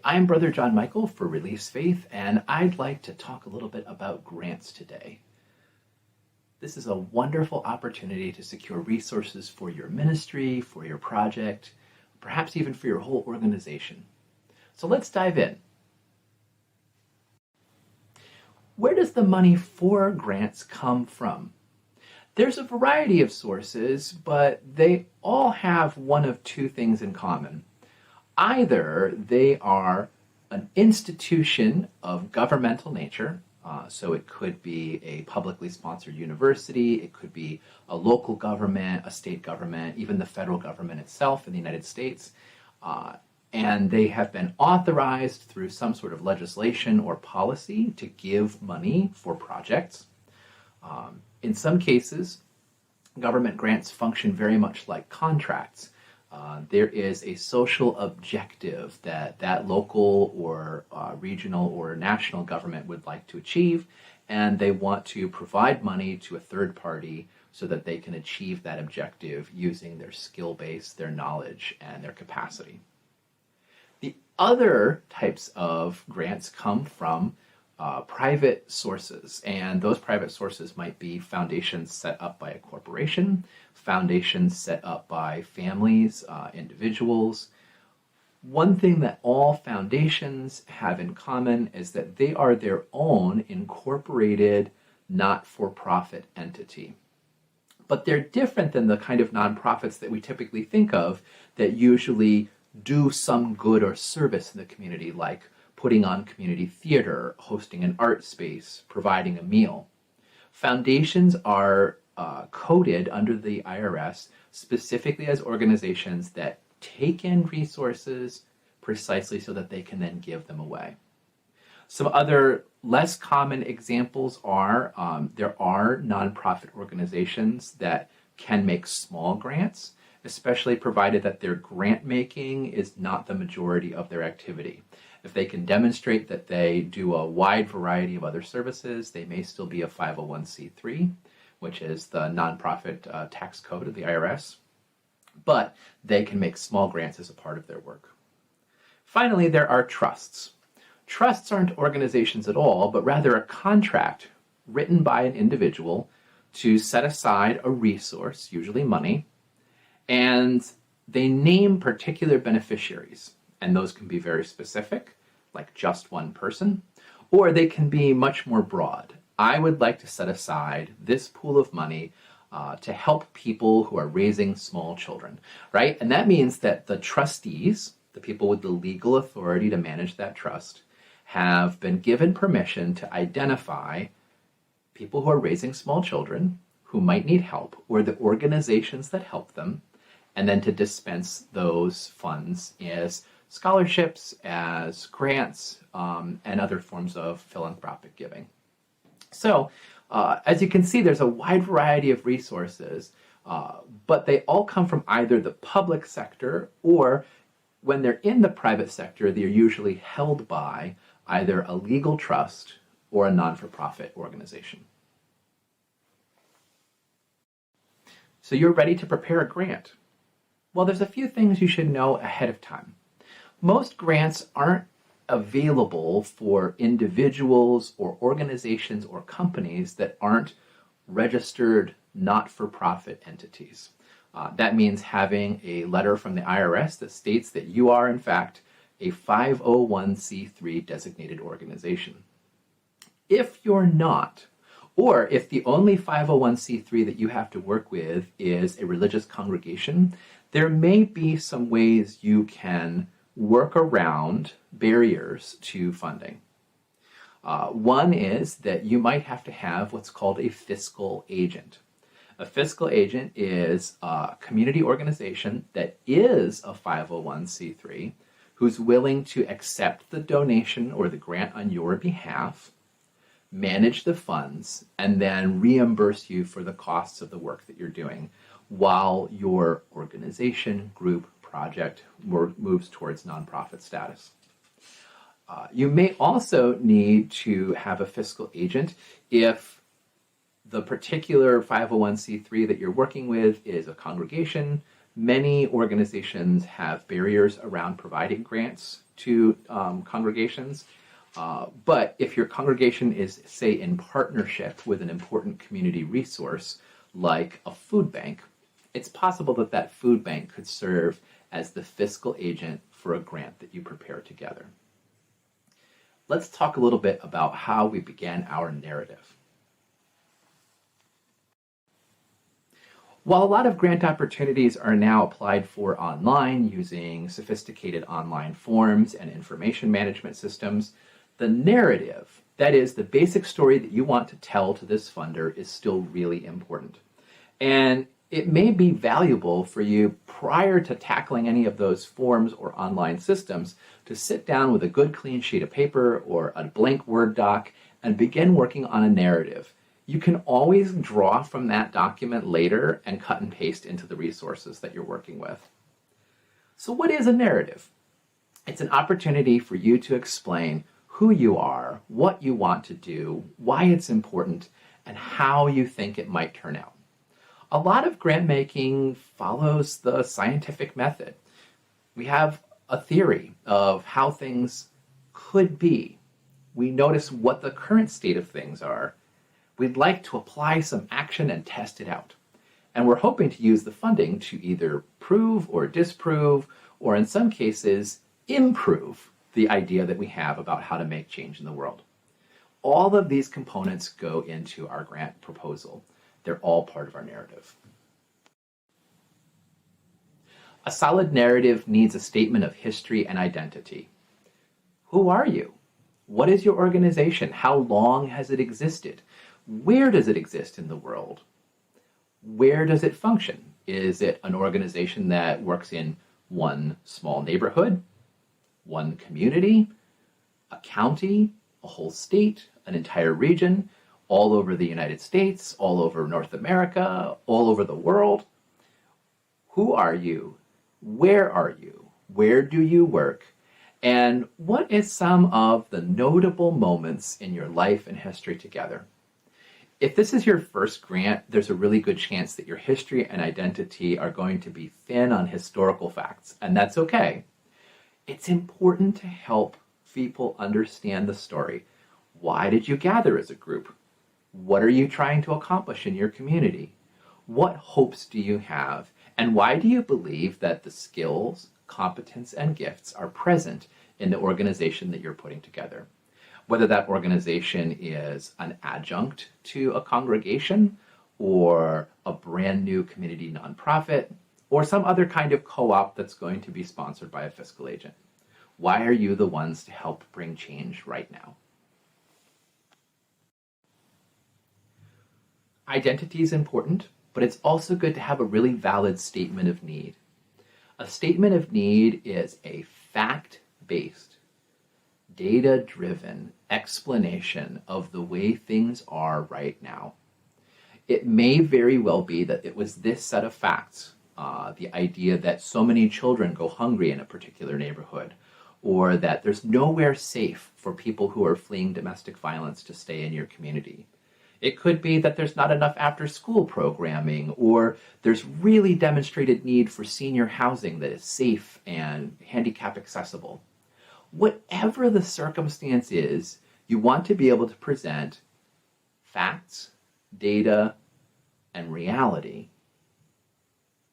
I'm Brother John Michael for Release Faith, and I'd like to talk a little bit about grants today. This is a wonderful opportunity to secure resources for your ministry, for your project, perhaps even for your whole organization. So let's dive in. Where does the money for grants come from? There's a variety of sources, but they all have one of two things in common. Either they are an institution of governmental nature, so it could be a publicly sponsored university, it could be a local government, a state government, even the federal government itself in the United States, and they have been authorized through some sort of legislation or policy to give money for projects. In some cases, government grants function very much like contracts. There is a social objective that local or regional or national government would like to achieve, and they want to provide money to a third party so that they can achieve that objective using their skill base, their knowledge, and their capacity. The other types of grants come from private sources, and those private sources might be foundations set up by a corporation, foundations set up by families, individuals. One thing that all foundations have in common is that they are their own incorporated, not-for-profit entity. But they're different than the kind of nonprofits that we typically think of that usually do some good or service in the community, like putting on community theater, hosting an art space, providing a meal. Foundations are coded under the IRS specifically as organizations that take in resources precisely so that they can then give them away. Some other less common examples are there are nonprofit organizations that can make small grants, especially provided that their grant making is not the majority of their activity. If they can demonstrate that they do a wide variety of other services, they may still be a 501c3, which is the nonprofit tax code of the IRS, but they can make small grants as a part of their work. Finally, there are trusts. Trusts aren't organizations at all, but rather a contract written by an individual to set aside a resource, usually money, and they name particular beneficiaries. And those can be very specific, like just one person, or they can be much more broad. I would like to set aside this pool of money to help people who are raising small children, right? And that means that the trustees, the people with the legal authority to manage that trust, have been given permission to identify people who are raising small children who might need help, or the organizations that help them, and then to dispense those funds as scholarships, as grants, and other forms of philanthropic giving. So, as you can see, there's a wide variety of resources, but they all come from either the public sector, or when they're in the private sector, they're usually held by either a legal trust or a non-for-profit organization. So you're ready to prepare a grant. Well, there's a few things you should know ahead of time. Most grants aren't available for individuals or organizations or companies that aren't registered not-for-profit entities. That means having a letter from the IRS that states that you are, in fact, a 501c3 designated organization. If you're not, or if the only 501c3 that you have to work with is a religious congregation, there may be some ways you can work around barriers to funding. One is that you might have to have what's called a fiscal agent. A fiscal agent is a community organization that is a 501c3 who's willing to accept the donation or the grant on your behalf, manage the funds, and then reimburse you for the costs of the work that you're doing while your organization, group, project moves towards nonprofit status. You may also need to have a fiscal agent if the particular 501c3 that you're working with is a congregation Many organizations have barriers around providing grants to congregations, but if your congregation is, say, in partnership with an important community resource like a food bank, it's possible that that food bank could serve as the fiscal agent for a grant that you prepare together. Let's talk a little bit about how we began our narrative. While a lot of grant opportunities are now applied for online using sophisticated online forms and information management systems, the narrative, that is, the basic story that you want to tell to this funder, is still really important. And it may be valuable for you, prior to tackling any of those forms or online systems, to sit down with a good clean sheet of paper or a blank Word doc and begin working on a narrative. You can always draw from that document later and cut and paste into the resources that you're working with. So what is a narrative? It's an opportunity for you to explain who you are, what you want to do, why it's important, and how you think it might turn out. A lot of grant making follows the scientific method. We have a theory of how things could be. We notice what the current state of things are. We'd like to apply some action and test it out. And we're hoping to use the funding to either prove or disprove, or in some cases, improve the idea that we have about how to make change in the world. All of these components go into our grant proposal. They're all part of our narrative. A solid narrative needs a statement of history and identity. Who are you? What is your organization? How long has it existed? Where does it exist in the world? Where does it function? Is it an organization that works in one small neighborhood, one community, a county, a whole state, an entire region, all over the United States, all over North America, all over the world? Who are you? Where are you? Where do you work? And what is some of the notable moments in your life and history together? If this is your first grant, there's a really good chance that your history and identity are going to be thin on historical facts, and that's okay. It's important to help people understand the story. Why did you gather as a group? What are you trying to accomplish in your community? What hopes do you have? And why do you believe that the skills, competence, and gifts are present in the organization that you're putting together? Whether that organization is an adjunct to a congregation, or a brand new community nonprofit, or some other kind of co-op that's going to be sponsored by a fiscal agent. Why are you the ones to help bring change right now? Identity is important, but it's also good to have a really valid statement of need. A statement of need is a fact-based, data-driven explanation of the way things are right now. It may very well be that it was this set of facts, the idea that so many children go hungry in a particular neighborhood, or that there's nowhere safe for people who are fleeing domestic violence to stay in your community. It could be that there's not enough after-school programming, or there's really demonstrated need for senior housing that is safe and handicap accessible. Whatever the circumstance is, you want to be able to present facts, data, and reality,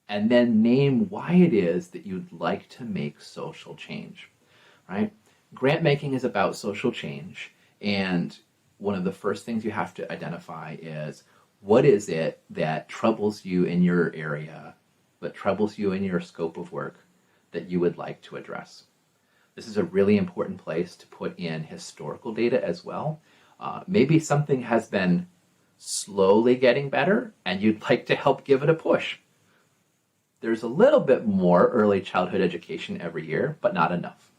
and then name why it is that you'd like to make social change, right? Grant making is about social change, and one of the first things you have to identify is, what is it that troubles you in your area, that troubles you in your scope of work, that you would like to address? This is a really important place to put in historical data as well. Maybe something has been slowly getting better and you'd like to help give it a push. There's a little bit more early childhood education every year, but not enough.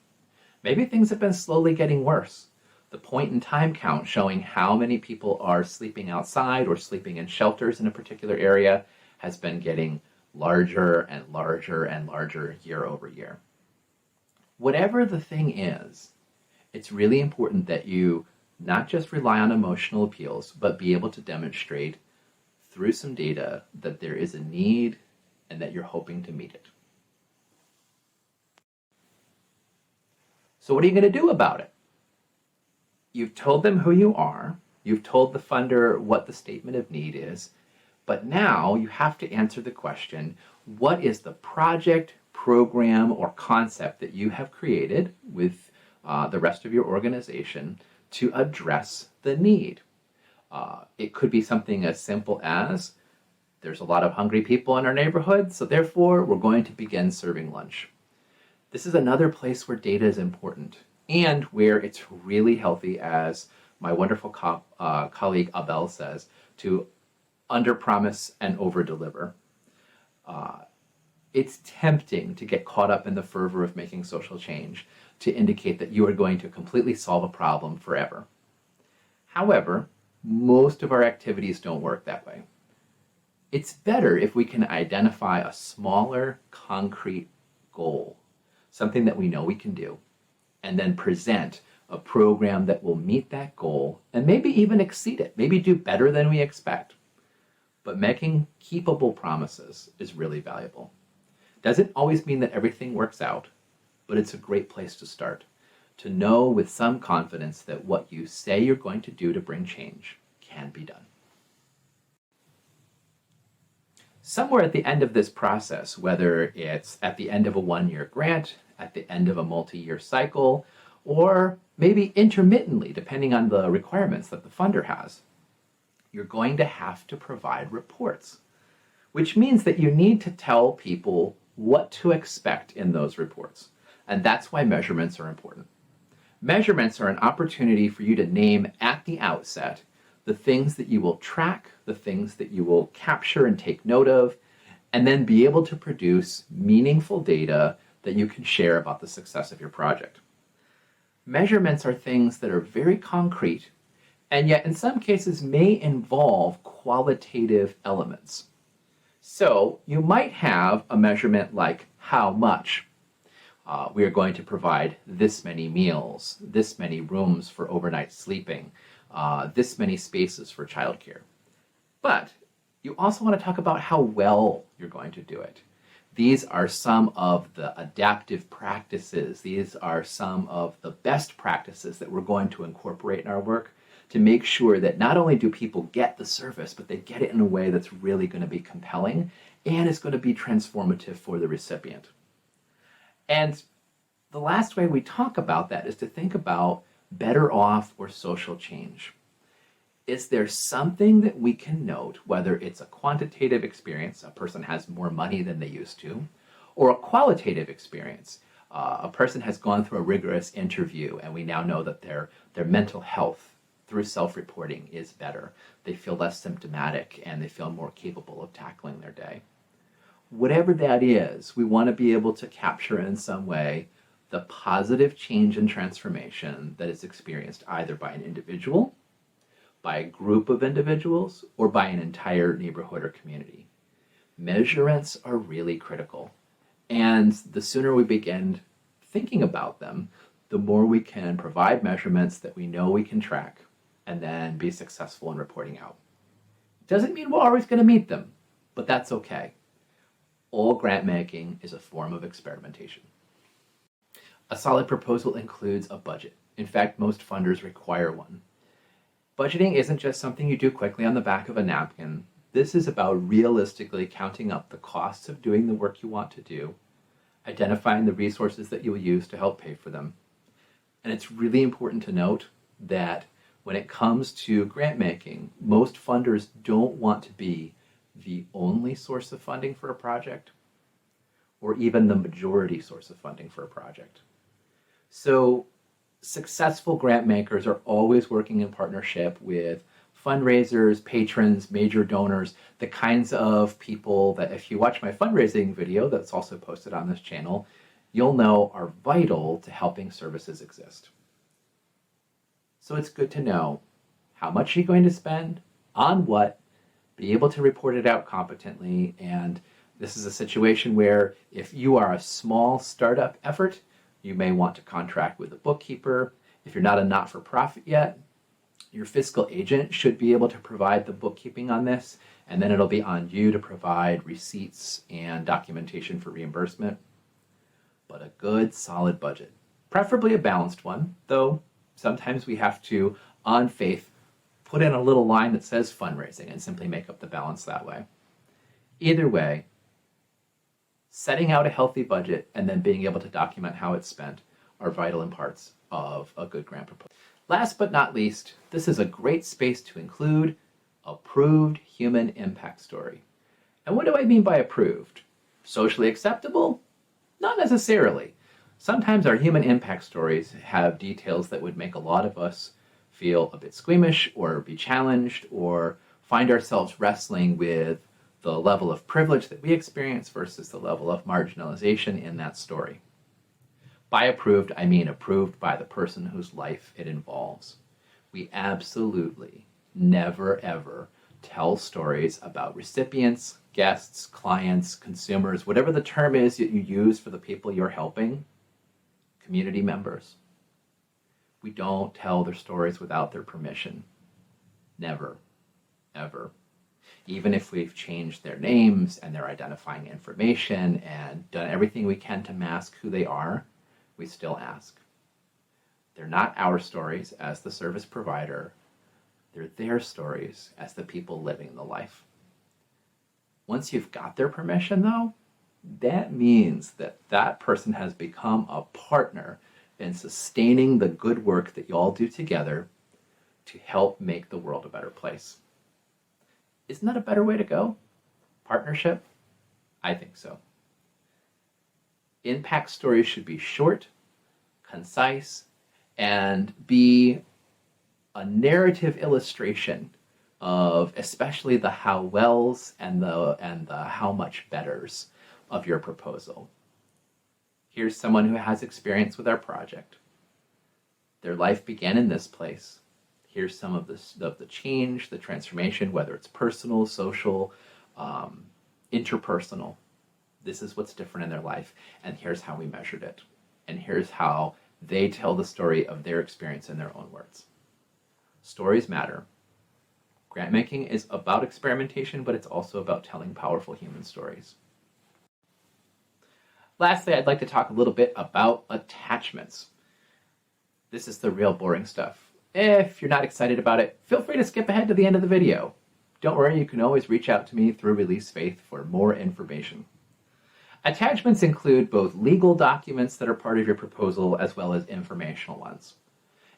Maybe things have been slowly getting worse. The point in time count showing how many people are sleeping outside or sleeping in shelters in a particular area has been getting larger and larger and larger year over year. Whatever the thing is, it's really important that you not just rely on emotional appeals, but be able to demonstrate through some data that there is a need and that you're hoping to meet it. So what are you going to do about it? You've told them who you are. You've told the funder what the statement of need is. But now you have to answer the question, what is the project, program, or concept that you have created with the rest of your organization to address the need? It could be something as simple as, there's a lot of hungry people in our neighborhood, so therefore we're going to begin serving lunch. This is another place where data is important and where it's really healthy, as my wonderful colleague Abel says, to underpromise and overdeliver. It's tempting to get caught up in the fervor of making social change to indicate that you are going to completely solve a problem forever. However, most of our activities don't work that way. It's better if we can identify a smaller, concrete goal, something that we know we can do, and then present a program that will meet that goal and maybe even exceed it, maybe do better than we expect. But making keepable promises is really valuable. Doesn't always mean that everything works out, but it's a great place to start, to know with some confidence that what you say you're going to do to bring change can be done. Somewhere at the end of this process, whether it's at the end of a one-year grant, at the end of a multi-year cycle, or maybe intermittently, depending on the requirements that the funder has, you're going to have to provide reports, which means that you need to tell people what to expect in those reports. And that's why measurements are important. Measurements are an opportunity for you to name at the outset the things that you will track, the things that you will capture and take note of, and then be able to produce meaningful data that you can share about the success of your project. Measurements are things that are very concrete, and yet in some cases may involve qualitative elements. So you might have a measurement like how much. We are going to provide this many meals, this many rooms for overnight sleeping, this many spaces for childcare. But you also want to talk about how well you're going to do it. These are some of the adaptive practices. These are some of the best practices that we're going to incorporate in our work to make sure that not only do people get the service, but they get it in a way that's really going to be compelling and is going to be transformative for the recipient. And the last way we talk about that is to think about better off or social change. Is there something that we can note, whether it's a quantitative experience, a person has more money than they used to, or a qualitative experience, a person has gone through a rigorous interview and we now know that their mental health through self-reporting is better. They feel less symptomatic and they feel more capable of tackling their day. Whatever that is, we want to be able to capture in some way the positive change and transformation that is experienced either by an individual, by a group of individuals, or by an entire neighborhood or community. Measurements are really critical. And the sooner we begin thinking about them, the more we can provide measurements that we know we can track and then be successful in reporting out. Doesn't mean we're always going to meet them, but that's okay. All grant making is a form of experimentation. A solid proposal includes a budget. In fact, most funders require one. Budgeting isn't just something you do quickly on the back of a napkin. This is about realistically counting up the costs of doing the work you want to do, identifying the resources that you will use to help pay for them. And it's really important to note that when it comes to grant making, most funders don't want to be the only source of funding for a project, or even the majority source of funding for a project. So successful grant makers are always working in partnership with fundraisers, patrons, major donors, the kinds of people that if you watch my fundraising video that's also posted on this channel, you'll know are vital to helping services exist. So it's good to know how much you're going to spend, on what, be able to report it out competently, and this is a situation where if you are a small startup effort, you may want to contract with a bookkeeper. If you're not a not-for-profit yet, Your fiscal agent should be able to provide the bookkeeping on this, and then it'll be on you to provide receipts and documentation for reimbursement. But a good, solid budget, preferably a balanced one, though sometimes we have to, on faith, put in a little line that says fundraising and simply make up the balance that way. Either way, setting out a healthy budget and then being able to document how it's spent are vital parts of a good grant proposal. Last but not least, this is a great space to include approved human impact story. And what do I mean by approved? Socially acceptable? Not necessarily. Sometimes our human impact stories have details that would make a lot of us feel a bit squeamish or be challenged or find ourselves wrestling with the level of privilege that we experience versus the level of marginalization in that story. By approved, I mean approved by the person whose life it involves. We absolutely never, ever tell stories about recipients, guests, clients, consumers, whatever the term is that you use for the people you're helping, community members. We don't tell their stories without their permission. Never, ever. Even if we've changed their names and their identifying information and done everything we can to mask who they are, we still ask. They're not our stories as the service provider. They're their stories as the people living the life. Once you've got their permission, though, that means that that person has become a partner in sustaining the good work that you all do together to help make the world a better place. Isn't that a better way to go? Partnership? I think so. Impact stories should be short, concise, and be a narrative illustration of especially the how wells and the how much betters of your proposal. Here's someone who has experience with our project. Their life began in this place. Here's some of the change, the transformation, whether it's personal, social, interpersonal. This is what's different in their life, and here's how we measured it. And here's how they tell the story of their experience in their own words. Stories matter. Grant making is about experimentation, but it's also about telling powerful human stories. Lastly, I'd like to talk a little bit about attachments. This is the real boring stuff. If you're not excited about it, feel free to skip ahead to the end of the video. Don't worry, you can always reach out to me through Release Faith for more information. Attachments include both legal documents that are part of your proposal as well as informational ones.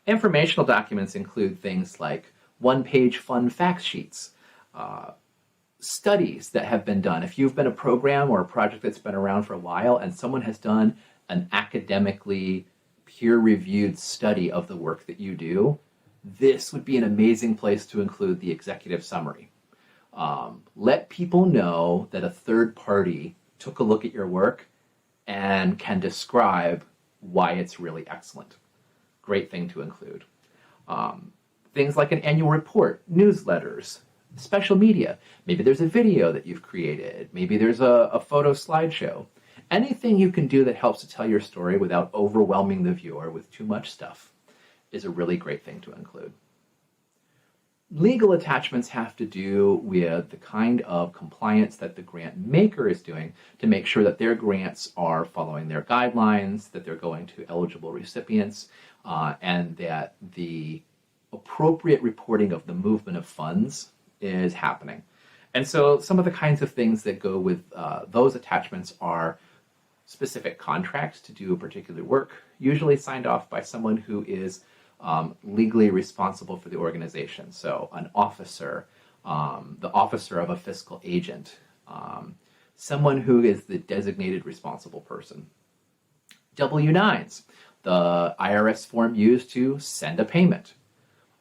Informational documents include things like one-page fun fact sheets, studies that have been done. If you've been a program or a project that's been around for a while and someone has done an academically peer-reviewed study of the work that you do, this would be an amazing place to include the executive summary. Let people know that a third party took a look at your work and can describe why it's really excellent. Great thing to include. Things like an annual report, newsletters, special media. Maybe there's a video that you've created. Maybe there's a photo slideshow. Anything you can do that helps to tell your story without overwhelming the viewer with too much stuff is a really great thing to include. Legal attachments have to do with the kind of compliance that the grant maker is doing to make sure that their grants are following their guidelines, that they're going to eligible recipients, and that the appropriate reporting of the movement of funds is happening. And so some of the kinds of things that go with those attachments are specific contracts to do a particular work, usually signed off by someone who is legally responsible for the organization. So an officer, the officer of a fiscal agent, someone who is the designated responsible person. W-9s, the IRS form used to send a payment.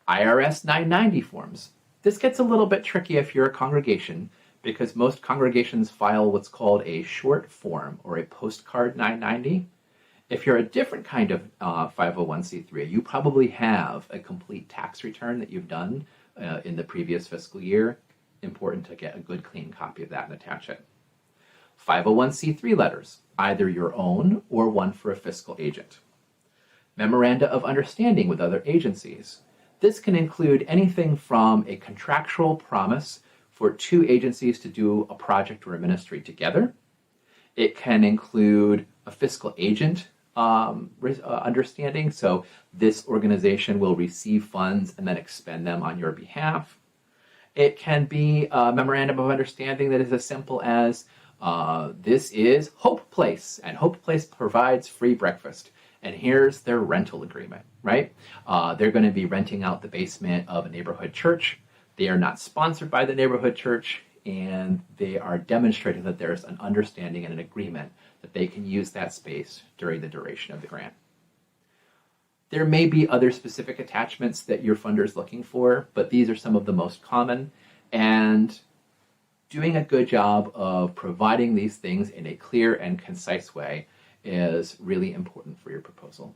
IRS 990 forms. This gets a little bit tricky if you're a congregation because most congregations file what's called a short form or a postcard 990. If you're a different kind of 501c3, you probably have a complete tax return that you've done in the previous fiscal year. Important to get a good clean copy of that and attach it. 501c3 letters, either your own or one for a fiscal agent. Memoranda of understanding with other agencies. This can include anything from a contractual promise for two agencies to do a project or a ministry together. It can include a fiscal agent understanding, so this organization will receive funds and then expend them on your behalf. It can be a memorandum of understanding that is as simple as this is Hope Place, and Hope Place provides free breakfast, and here's their rental agreement, right? They're going to be renting out the basement of a neighborhood church. They are not sponsored by the neighborhood church, and they are demonstrating that there's an understanding and an agreement that they can use that space during the duration of the grant. There may be other specific attachments that your funder is looking for, but these are some of the most common, and doing a good job of providing these things in a clear and concise way is really important for your proposal.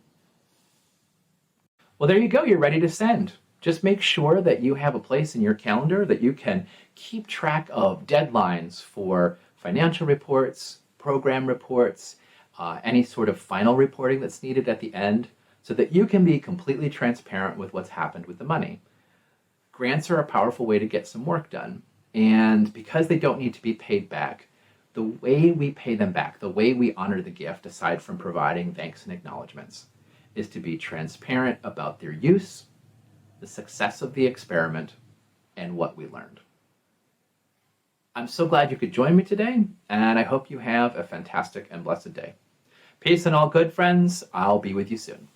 Well, there you go. You're ready to send. Just make sure that you have a place in your calendar that you can keep track of deadlines for financial reports, program reports, any sort of final reporting that's needed at the end, so that you can be completely transparent with what's happened with the money. Grants are a powerful way to get some work done, and because they don't need to be paid back, the way we pay them back, the way we honor the gift, aside from providing thanks and acknowledgments, is to be transparent about their use, the success of the experiment, and what we learned. I'm so glad you could join me today, and I hope you have a fantastic and blessed day. Peace and all good, friends. I'll be with you soon.